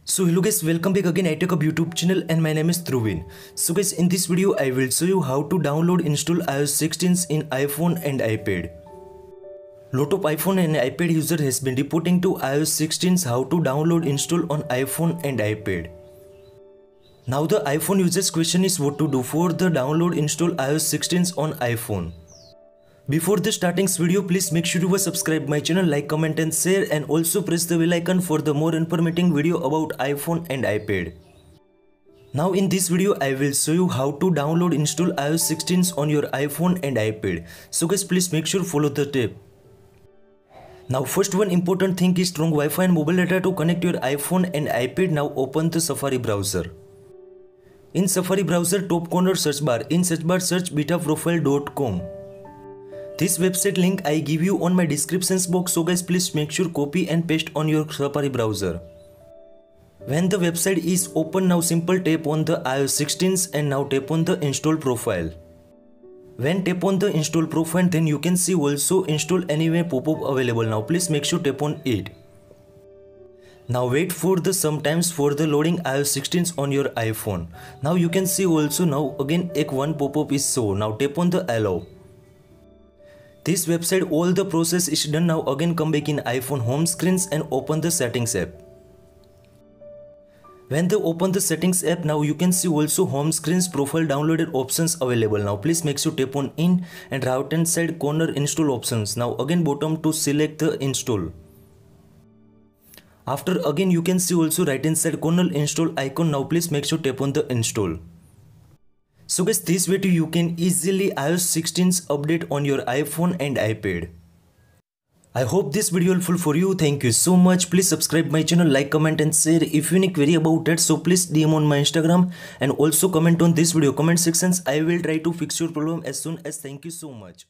So hello guys, welcome back again at iTechHub YouTube channel and my name is Dhruvin. So guys, in this video I will show you how to download install iOS 16 in iPhone and iPad. Lot of iPhone and iPad user has been reporting to iOS 16 how to download install on iPhone and iPad. Now the iPhone users question is what to do for the download install iOS 16 on iPhone. Before the starting this video, please make sure you subscribe my channel, like, comment and share, and also press the bell icon for the more informative video about iPhone and iPad. Now in this video I will show you how to download install iOS 16 on your iPhone and iPad. So guys, please make sure follow the step. Now first one important thing is strong Wi-Fi and mobile data to connect your iPhone and iPad. Now open the Safari browser. In Safari browser top corner search bar, in search bar search betaprofile.com. This website link I give you on my description box, so guys please make sure copy and paste on your Safari browser. When the website is open, now simple tap on the iOS 16 and now tap on the install profile. When tap on the install profile, then you can see also install anywhere pop-up available. Now please make sure tap on it. Now wait for the sometimes for the loading iOS 16 on your iPhone. Now you can see also now again one pop-up is show. Now tap on the allow. This website all the process is done. Now again come back in iPhone home screens and open the settings app. When they open the settings app, now you can see also home screens profile downloaded options available. Now please make sure tap on in and right hand side corner install options. Now again bottom to select the install. After again you can see also right hand side corner install icon. Now please make sure tap on the install. So guys, this way too you can easily iOS 16 update on your iPhone and iPad. I hope this video helpful for you. Thank you so much. Please subscribe my channel, like, comment and share. If you need query about it, so please DM on my Instagram and also comment on this video comment sections. I will try to fix your problem as soon as. Thank you so much.